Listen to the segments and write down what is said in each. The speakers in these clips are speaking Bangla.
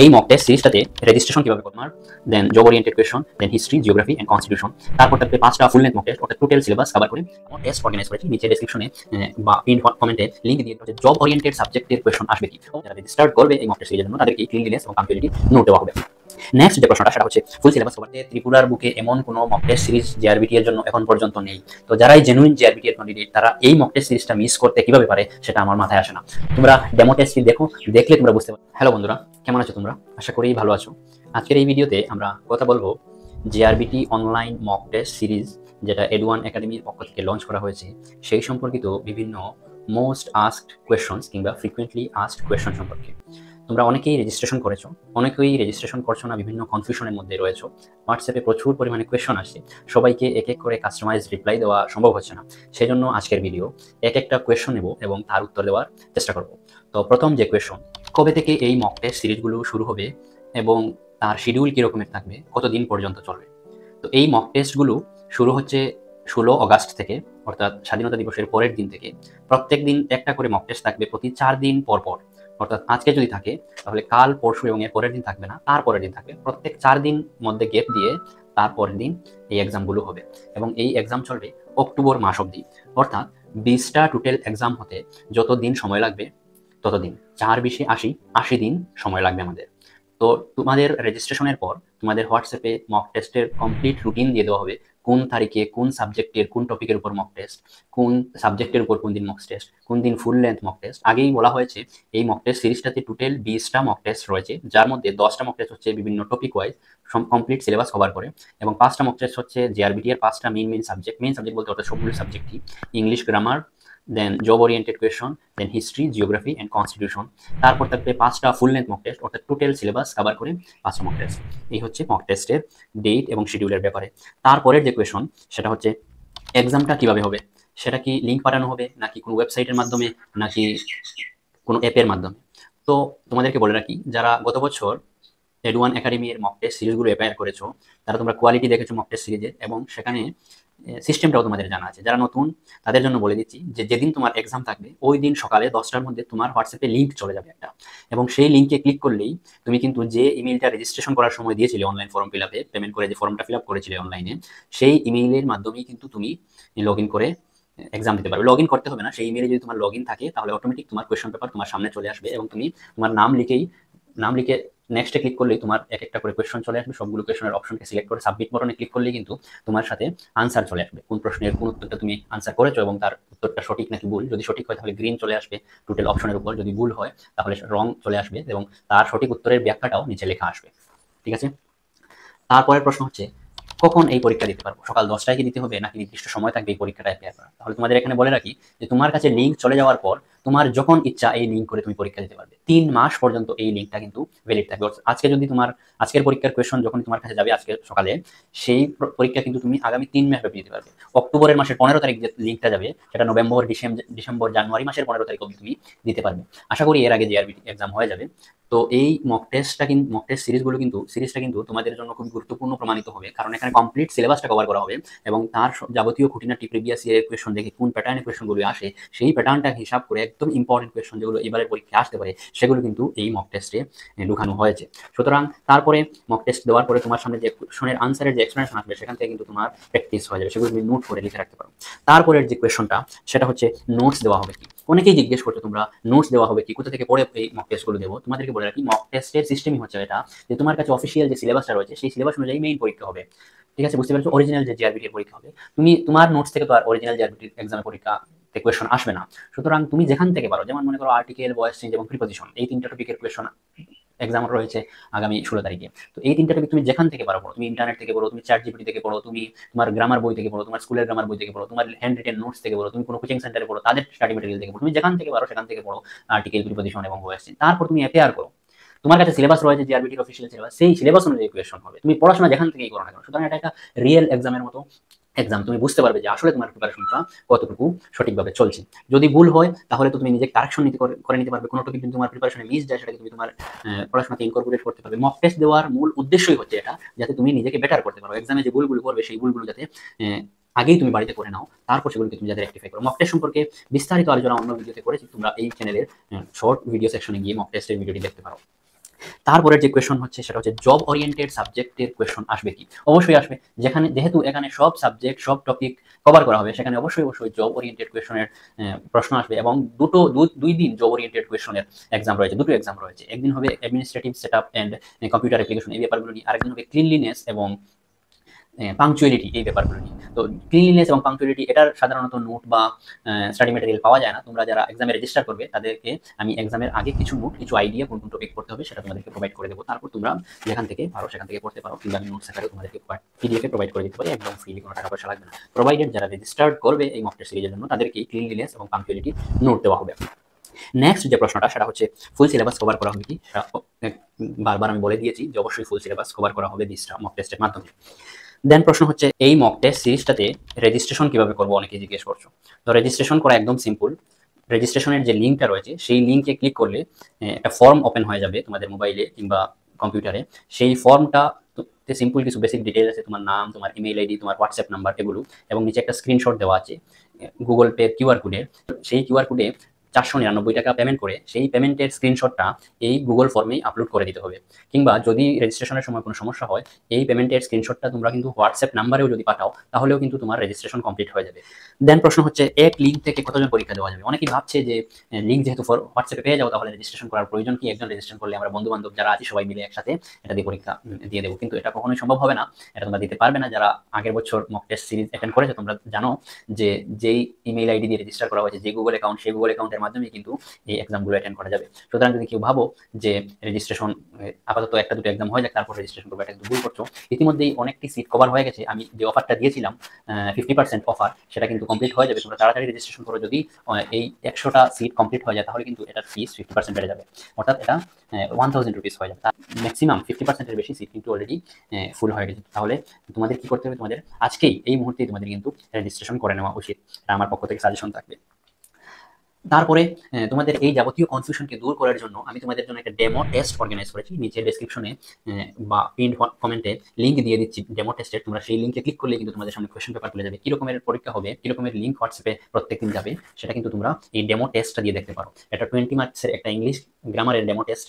এই মক টেস্ট সিরিজটাতে রেজিস্ট্রেশন কিভাবে করব then job oriented question, then history, geography and constitution, তারপর থাকবে 5টা ফুল লেন্থ মক টেস্ট, অর্থাৎ টোটাল সিলেবাস কভার করে মক টেস্ট অর্গানাইজ করেছি। নিচে ডেসক্রিপশনে বা পিন কমেন্টে লিংক দিয়ে দিতে জব ওরিয়েন্টেড সাবজেক্টের কোয়েশ্চন আসবে কি, যারা রেজিস্টার করবে এই মক টেস্ট সিরিজের জন্য তাদেরকে ক্লিনলিনেস এবং পাংচুয়ালিটি নোট দেওয়া হবে। নেক্সট যে প্রশ্নটা সেটা হচ্ছে ফুল সিলেবাস কভার। ত্রিপুরার বুকে এমন কোনো মক টেস্ট সিরিজ জেআরবিটি এর জন্য এখন পর্যন্ত নেই। তো যারাই জেনুইন জেআরবিটি এর ক্যান্ডিডেট তারা এই মক টেস্ট সিরিজটা মিস করতে কিভাবে পারে সেটা আমার মাথায় আসে না। তোমরা ডেমো টেস্টটি দেখো, দেখলে তোমরা বুঝতে পারবে। হ্যালো বন্ধুরা, কেমন আছো তোমরা? আশা করি ভালো আছো। আজকের এই ভিডিওতে আমরা কথা বলবো JRBT online mock test series, যেটা এডওয়ান একাডেমির পক্ষ থেকে লঞ্চ করা হয়েছে, সেই সম্পর্কিত বিভিন্ন মোস্ট আস্কড কোয়েশ্চনস কিংবা ফ্রিকুয়েন্টলি আস্কড কোয়েশ্চন সম্পর্কে। তোমরা অনেকেই রেজিস্ট্রেশন করেছো, অনেকেই রেজিস্ট্রেশন করছো না, বিভিন্ন কনফিউশনের মধ্যে রয়েছো। হোয়াটসঅ্যাপে প্রচুর পরিমাণে কোয়েশ্চন আসছে, সবাইকে এক এক করে কাস্টমাইজ রিপ্লাই দেওয়া সম্ভব হচ্ছে না। সেই জন্য আজকের ভিডিও এক একটা কোয়েশ্চন নেব এবং তার উত্তর দেওয়ার চেষ্টা করব। তো প্রথম যে কোয়েশ্চন, কবে থেকে এই মক টেস্ট সিরিজগুলো শুরু হবে এবং তার শিডিউল কীরকমের থাকবে, কতদিন পর্যন্ত চলবে? তো এই মক টেস্টগুলো শুরু হচ্ছে 16 অগাস্ট থেকে, অর্থাৎ স্বাধীনতা দিবসের পরের দিন থেকে। প্রত্যেক দিন একটা করে মক টেস্ট থাকবে প্রতি 4 দিন পর পর। অর্থাৎ আজকে যদি থাকে তাহলে কাল, পরশু এবং এর পরের দিন থাকবে না, তার পরের দিন থাকবে। প্রত্যেক 4 দিন মধ্যে গ্যাপ দিয়ে তারপরের দিন এই এক্সামগুলো হবে এবং এই এক্সাম চলবে অক্টোবর মাস অবধি। অর্থাৎ 20টা টোটাল এক্সাম হতে যত দিন সময় লাগবে ততদিন, 4-20-80 দিন সময় লাগবে আমাদের। তো তোমাদের রেজিস্ট্রেশনের পর তোমাদের হোয়াটসঅ্যাপে মক টেস্টের কমপ্লিট রুটিন দিয়ে দেওয়া হবে, কোন তারিখে কোন সাবজেক্টের কোন টপিকের উপর মক টেস্ট, কোন সাবজেক্টের উপর কোন দিন মক টেস্ট, কোন দিন ফুল লেন্থ মক টেস্ট। আগেই বলা হয়েছে এই মক টেস্ট সিরিজটাতে টোটাল 20টা মক টেস্ট রয়েছে, যার মধ্যে 10টা মক টেস্ট হচ্ছে বিভিন্ন topic wise complete syllabus cover করে, এবং 5টা মক টেস্ট হচ্ছে জেআরবিটি এর 5টা মেইন সাবজেক্ট বলতে অর্থাৎ সবগুলো সাবজেক্টই, English, grammar, then job oriented question, then history, geography and constitution. তারপর থাকবে 5টা ফুল লেন্থ মক টেস্ট, অর্থাৎ টোটাল সিলেবাস কভার করে 5টা মক টেস্ট। এই হচ্ছে মক টেস্টের ডেট এবং শিডিউলের ব্যাপারে। তারপরের যে কোয়েশ্চন সেটা হচ্ছে এক্সামটা কিভাবে হবে, সেটা কি লিঙ্ক পাঠানো হবে নাকি কোনো ওয়েবসাইটের মাধ্যমে নাকি কোনো অ্যাপের মাধ্যমে? তো তোমাদেরকে বলে রাখি, যারা গত বছর এডওয়ান একাডেমির মক টেস্ট সিরিজগুলো অ্যাপায়ার করেছো, তারা তোমরা কোয়ালিটি দেখেছো মক টেস্ট সিরিজের, এবং সেখানে সিস্টেমটাও তোমাদের জানা আছে। যারা নতুন তাদের জন্য বলে দিচ্ছি যে যেদিন তোমার এক্সাম থাকবে ওই দিন সকালে 10টার মধ্যে তোমার হোয়াটসঅ্যাপে লিঙ্ক চলে যাবে একটা, এবং সেই লিঙ্কে ক্লিক করলেই তুমি কিন্তু যে ইমেইলটা রেজিস্ট্রেশন করার সময় দিয়েছিলে অনলাইন ফর্ম ফিল আপে, পেমেন্ট করে যে ফর্মটা ফিল আপ করেছিলে অনলাইনে, সেই ইমেইলের মাধ্যমেই কিন্তু তুমি লগ ইন করে এক্সাম দিতে পারবে। লগ ইন করতে হবে না, সেই ইমেইলে যদি তোমার লগ ইন থাকে তাহলে অটোমেটিক তোমার কোয়েশ্চন পেপার তোমার সামনে চলে আসবে, এবং তুমি তোমার নাম লিখে নেক্সটে ক্লিক করলেই তোমার এক একটা করে কোয়েশ্চন চলে আসবে। সবগুলো কোয়েশ্চনের অপশনকে সিলেক্ট করে সাবমিট বাটনে ক্লিক করলেই কিন্তু তোমার সাথে আনসার চলে আসবে, কোন প্রশ্নের কোন উত্তরটা তুমি আনসার করেছো এবং তার উত্তরটা সঠিক নাকি ভুল। যদি সঠিক হয় তাহলে গ্রিন চলে আসবে টোটাল অপশনের উপর, যদি ভুল হয় তাহলে রং চলে আসবে, এবং তার সঠিক উত্তরের ব্যাখ্যাটাও নিচে লেখা আসবে। ঠিক আছে? তারপরের প্রশ্ন হচ্ছে কখন এই পরীক্ষা দিতে পারবো, সকাল 10টায় কি দিতে হবে নাকি নির্দিষ্ট সময় থাকবে এই পরীক্ষাটা অ্যাপ্লাই করার? তাহলে তোমাদের এখানে বলে রাখি যে তোমার কাছে লিঙ্ক চলে যাওয়ার পর তোমার যখন ইচ্ছা এই লিঙ্ক করে তুমি পরীক্ষা দিতে পারবে। 3 মাস পর্যন্ত এই লিঙ্কটা কিন্তু ভ্যালিড থাকবে। আজকে যদি তোমার আজকের পরীক্ষার কোয়েশ্চন যখন তোমার কাছে যাবে আজকে সকালে, সেই পরীক্ষা কিন্তু তুমি আগামী 3 মাস ব্যাপী দিতে পারবে। অক্টোবরের মাসের 15 তারিখ যে লিঙ্কটা যাবে সেটা নভেম্বর, ডিসেম্বর, জানুয়ারি মাসের 15 তারিখ অবধি তুমি দিতে পারবে। আশা করি এর আগে জেআরবিটি এক্সাম হয়ে যাবে। তো এই মক টেস্ট সিরিজটা কিন্তু তোমাদের জন্য খুব গুরুত্বপূর্ণ প্রমাণিত হবে, কারণ এখানে কমপ্লিট সিলেবাসটা কভার করা হবে, এবং তার যাবতীয় খুঁটিনাটি প্রিভিয়াস ইয়ারের কোয়েশ্চন দেখে কোন প্যাটার্নের কোয়েশ্চনগুলো আসে সেই প্যাটার্নটা হিসাব করে একদম ইম্পর্টেন্ট কোয়েশ্চন যেগুলো এবারে পরীক্ষায় আসতে পারে সেগুলো কিন্তু এই মক টেস্টে ঢুকানো হয়েছে। সুতরাং তারপরে মক টেস্ট দেওয়ার পরে তোমার সামনে যে কোয়েশ্চনের আনসারের যে এক্সপ্লেনেশন আসবে সেখান থেকে কিন্তু তোমার প্র্যাকটিস হয়ে যাবে, সেগুলো তুমি নোট করে লিখে রাখতে পারো। তারপরের যে কোয়েশ্চনটা সেটা হচ্ছে নোটস দেওয়া হবে কি। অনেকেই জিজ্ঞেস করছো তোমরা নোটস দেওয়া হবে কি, কোথা থেকে পড়ে এই মক টেস্টগুলো দেবো। তোমাদেরকে বলে রাখি মক টেস্টের সিস্টেমই হচ্ছে এটা যে তোমার কাছে অফিসিয়াল যে সিলেবাসটা রয়েছে সেই সিলেবাস অনুযায়ী মেইন পরীক্ষা হবে। ঠিক আছে, বুঝতে পারছো? অরিজিনাল যে জিআরবিটি এর পরীক্ষা হবে, তুমি তোমার নোটস থেকে তো আর অরিজিনাল জিআরবিটি এক্সামের পরীক্ষা কোয়েশ্চন আসবে না। সুতরাং তুমি যেখান থেকে পারো, যেমন মনে করো আর্টিকেল, ভয়েস চেঞ্জ এবং প্রিপোজিশন, এই 3টা টপিকের কোয়েশ্চন এক্সাম রয়েছে আগামী 16 তারিখে। তো এই 3টা টপিক তুমি যেখান থেকে পারো, তুমি ইন্টারনেট থেকে পড়ো, তুমি চ্যাট জিপিটি থেকে পড়ো, তুমি তোমার গ্রামার বই থেকে পড়ো, তোমার স্কুলের গ্রামার বই থেকে পড়ো, তোমার হ্যান্ড রিটেন নোটস থেকে পড়ো, তুমি কোনো কোচিং সেন্টারে পড়ো তাদের স্টাডি মেটেরিয়াল থেকে পড়ো, তুমি যেখান থেকে পারো সেখান থেকে পড়ো আর্টিকেল, প্রিপোজিশন এবং ভয়েস চেঞ্জ। তারপর তুমি অ্যাপেয়ার করো। তোমার কাছে সিলেবাস রয়েছে জিআরবিটির অফিসিয়াল সিলেবাস, সেই সিলেবাস অনুযায়ী কোয়েশ্চন হবে, তুমি পড়াশোনা যেখান থেকেই করো না কেন। সুতরাং এটা একটা রিয়েল এক্সামের মতো এক্সাম, তুমি বুঝতে পারবে যে আসলে তোমার প্রিপারেশনটা কতটুকু সঠিকভাবে চলছে। যদি ভুল হয় তাহলে তো তুমি নিজে কারেকশন করে নিতে পারবে, কোনো টপিক যদি তোমার প্রিপারেশনে মিস যায় সেটাকে তুমি তোমার পড়াশোনাতে ইনকর্পোরেট করতে পারবে। মক টেস্ট দেওয়ার মূল উদ্দেশ্যই হচ্ছে এটা, যাতে তুমি নিজেকে বেটার করতে পারো, এক্সামে যে ভুলগুলো করবে সেই ভুলগুলো যাতে আগেই তুমি বাড়িতে করে নাও, তারপর সেগুলোকে তুমি যাতে রেকটিফাই করো। মক টেস্ট সম্পর্কে বিস্তারিত আলোচনা অন্য ভিডিওতে করেছি, তোমরা এই চ্যানেলের শর্ট ভিডিও সেকশনে গিয়ে মক টেস্টের ভিডিওটি দেখতে পারো। তারপরের যে কোয়েশন হচ্ছে সেটা হচ্ছে জব ওরিয়েন্টেড সাবজেক্টের কোয়েশন আসবে কি? অবশ্যই আসবে। যেহেতু এখানে সব সাবজেক্ট সব টপিক কভার করা হবে, সেখানে অবশ্যই জব ওরিয়েন্টেড কোয়েশনের প্রশ্ন আসবে। এবং দুই দিন জব ওরিয়েন্টেড কোয়েশনের এক্সাম রয়েছে, দুটো এক্সাম রয়েছে। একদিন হবে administrative setup and computer application, এই ব্যাপারগুলো নিয়ে। আরেকদিন হবে ক্লিনলিনেস এবং পাংচুয়ালিটি, এই ব্যাপারগুলো নিয়ে। তো ক্লিনলিনেস এবং পাংচুয়ালিটি এটার সাধারণত নোট বা স্টাডি ম্যাটেরিয়াল পাওয়া যায় না। তোমরা যারা এক্সামে রেজিস্টার করবে তাদেরকে আমি এক্সামের আগে কিছু নোট, কিছু আইডিয়া কোন কোন টপিক পড়তে হবে সেটা তোমাদেরকে প্রোভাইড করে দেবো। তারপর তোমরা যেখান থেকে পারো সেখান থেকে পড়তে পারো, কিংবা আমি নোটস আকারে তোমাদেরকে পিডিএফে প্রোভাইড করে দিতে পারি, একদম ফ্রিলি, কোনো টাকা পয়সা লাগবে না। প্রোভাইডেড যারা রেজিস্টার্ড করবে এই মক টেস্ট সিরিজের জন্য তাদেরকে ক্লিনলিনেস এবং পাংচুয়ালিটি নোট দেওয়া হবে। নেক্সট যে প্রশ্নটা সেটা হচ্ছে ফুল সিলেবাস কভার করা হবে কি? বারবার আমি বলে দিয়েছি যে অবশ্যই ফুল সিলেবাস কভার করা হবে দিসটা মক টেস্টের মাধ্যমে। দেন প্রশ্ন হচ্ছে এই মক টেস্ট সিরিজটাতে রেজিস্ট্রেশন কিভাবে করবো, অনেকে জিজ্ঞেস করছো। তো রেজিস্ট্রেশন করা একদম সিম্পল। রেজিস্ট্রেশনের যে লিঙ্কটা রয়েছে সেই লিঙ্কে ক্লিক করলে একটা ফর্ম ওপেন হয়ে যাবে তোমাদের মোবাইলে কিংবা কম্পিউটারে। সেই ফর্মটা সিম্পল কিছু বেসিক ডিটেইলস আছে, তোমার নাম, তোমার ইমেইল আইডি, তোমার হোয়াটসঅ্যাপ নাম্বার, এগুলো, এবং নিচে একটা স্ক্রিনশট দেওয়া আছে গুগল পে কিউআর কোডের। সেই কিউআর কোডে 499 টাকা পেমেন্ট করে সেই পেমেন্টের স্ক্রিনশটটা এই গুগল ফর্মেই আপলোড করে দিতে হবে। কিংবা যদি রেজিস্ট্রেশনের সময় কোনো সমস্যা হয়, এই পেমেন্টের স্ক্রিনশটটা তোমরা কিন্তু হোয়াটসঅ্যাপ নাম্বারেও যদি পাঠাও তাহলেও কিন্তু তোমার রেজিস্ট্রেশন কমপ্লিট হয়ে যাবে। দেন প্রশ্ন হচ্ছে এক লিঙ্ক থেকে কতজন পরীক্ষা দেওয়া যাবে। অনেকেই ভাবছে যে লিঙ্ক যেহেতু হোয়াটসঅ্যাপে পেয়ে যাও তাহলে রেজিস্ট্রেশন করার প্রয়োজন কি? একজন রেজিস্ট্রেশন করলে আমরা বন্ধু বান্ধব যারা আছি সবাই মিলে একসাথে এটা দিয়ে পরীক্ষা দিয়ে দেবো, কিন্তু এটা কখনোই সম্ভব হবে না। এটা তোমরা দিতে পারবে না। যারা আগের বছর মক টেস্ট সিরিজ অ্যাটেন্ড করেছে তোমরা জানো যে যেই ইমেইল আইডি দিয়ে রেজিস্টার করা হয়েছে, যে গুগল অ্যাকাউন্ট, সেই গুগল অ্যাকাউন্টের মাধ্যমে কিন্তু এই এক্সামগুলো অ্যাটেন্ড করা যাবে। সুতরাং যদি কেউ ভাবো যে রেজিস্ট্রেশন আপাতত একটা দুটো এক্সাম হয়ে যাক তারপর রেজিস্ট্রেশন করবো, এটা কিন্তু ভুল করছো। ইতিমধ্যেই অনেকটি সিট কভার হয়ে গেছে। আমি যে অফারটা দিয়েছিলাম 50% অফার, সেটা কিন্তু কমপ্লিট হয়ে যাবে। তোমরা তাড়াতাড়ি রেজিস্ট্রেশন করো। যদি এই 100টা সিট কমপ্লিট হয়ে যায় তাহলে কিন্তু এটার ফিস 50% বেড়ে যাবে, অর্থাৎ এটা 1000 রুপিস হয়ে যাবে। ম্যাক্সিমাম 50%-এর বেশি সিট কিন্তু অলরেডি ফুল হয়ে গেছে। তাহলে তোমাদের কি করতে হবে? তোমাদের আজকেই এই মুহূর্তেই তোমাদের কিন্তু রেজিস্ট্রেশন করে নেওয়া উচিত। এটা আমার পক্ষ থেকে সাজেশন থাকবে। তারপরে তোমাদের এই যাবতীয় কনফিউশনকে দূর করার জন্য আমি তোমাদের জন্য একটা ডেমো টেস্ট অর্গানাইজ করেছি। নিচে ডেসক্রিপশনে বা পিন কমেন্টে লিঙ্ক দিয়ে দিচ্ছি ডেমো টেস্টের। তোমরা সেই লিঙ্কে ক্লিক করলে কিন্তু তোমাদের সামনে কোয়েশ্চেন পেপার তুলে যাবে, কি রকমের পরীক্ষা হবে, কি রকমের লিঙ্ক হোয়াটসঅ্যাপে প্রত্যেকদিন যাবে, সেটা কিন্তু তোমরা এই ডেমো টেস্টটা দিয়ে দেখতে পারো। এটা 20 মার্কসের একটা ইংলিশ গ্রামারের demo test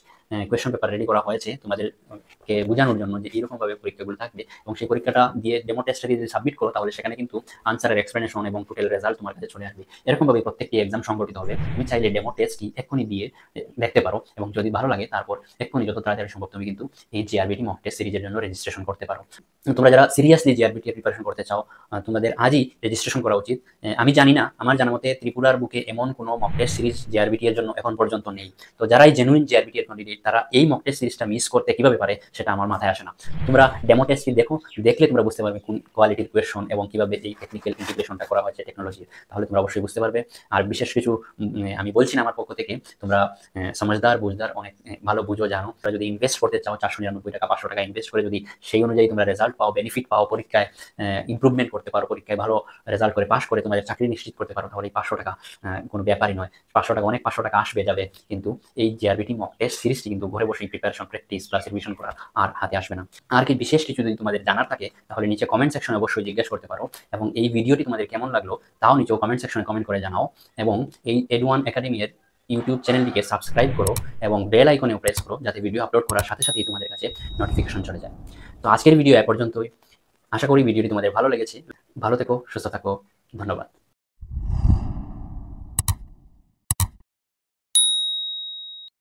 question paper ready করা হয়েছে তোমাদেরকে বোঝানোর জন্য যে এইরকম ভাবে পরীক্ষাগুলো থাকবে। এবং সেই পরীক্ষাটা দিয়ে ডেমো টেস্টটা দিয়ে যদি সাবমিট করো তাহলে সেখানে কিন্তু আনসারের এক্সপ্লেনেশন এবং টোটাল রেজাল্ট তোমার কাছে চলে আসবে। এরকম ভাবে প্রত্যেকটি এক্সাম সংগঠিত হবে। তুমি চাইলে ডেমো টেস্টটি এক্ষুনি দিয়ে দেখতে পারো, এবং যদি ভালো লাগে তারপর এক্ষুনি যত তাড়াতাড়ি সম্ভব তুমি কিন্তু এই জিআরবিটি মক টেস্ট সিরিজের জন্য রেজিস্ট্রেশন করতে পারো। তোমরা যারা সিরিয়াসলি জিআরবিটি এর প্রিপারেশন করতে চাও তোমাদের আজই রেজিস্ট্রেশন করা উচিত। আমি জানি না, আমার জানা মতে ত্রিপুরার বুকে এমন কোনো মক টেস্ট সিরিজ জিআরবিটি এর জন্য এখন পর্যন্ত নেই। তো যারাই জেনুইন জিআরবিটি এর ক্যান্ডিডেট তারা এই মক টেস্ট সিরিজটা মিস করতে কিভাবে পারে সেটা আমার মাথায় আসে না। তোমরা ডেমো টেস্টটি দেখলে তোমরা বুঝতে পারবে কোন কোয়ালিটির কোয়েশন এবং কিভাবে এই টেকনিক্যাল ইন্টিগ্রেশনটা করা হয়েছে টেকনোলজির। তাহলে তোমরা অবশ্যই বুঝতে পারবে। আর বিশেষ কিছু আমি বলছি না আমার পক্ষ থেকে, তোমরা সমঝদার বুঝদার অনেক ভালো বুঝো, জানো। তোমরা যদি ইনভেস্ট করতে চাও 499 টাকা 500 টাকা ইনভেস্ট করে যদি সেই অনুযায়ী তোমরা রেজাল্ট পাও, বেনিফিট পাও, পরীক্ষায় ইমপ্রুভমেন্ট করতে পারো, পরীক্ষায় ভালো রেজাল্ট করে পাস করে তোমাদের চাকরি নিশ্চিত করতে পারো, তাহলে এই 500 টাকা কোনো ব্যাপারই নয়। 500 টাকা অনেক, 500 টাকা আসবে যাবে, কিন্তু এই জিআরবিটি মক টেস্ট সিরিজটি কিন্তু ঘরে বসেই প্রিপারেশন, প্র্যাকটিস প্লাস রিভিশন করা আর হাতে আসবে না। আর কি বিশেষ কিছু যদি তোমাদের জানার থাকে তাহলে নিচে কমেন্ট সেকশনে অবশ্যই জিজ্ঞেস করতে পারো। এবং এই ভিডিওটি তোমাদের কেমন লাগলো তাও নিচেও কমেন্ট সেকশনে কমেন্ট করে জানাও। এবং এই এডওয়ান একাডেমি এর ইউটিউব চ্যানেলটিকে সাবস্ক্রাইব করো এবং বেল আইকনেও প্রেস করো যাতে ভিডিও আপলোড করার সাথে সাথেই তোমাদের কাছে নোটিফিকেশন চলে যায়। তো আজকের ভিডিও এ পর্যন্তই। আশা করি ভিডিওটি তোমাদের ভালো লেগেছে। ভালো থেকো, সুস্থ থাকো, ধন্যবাদ।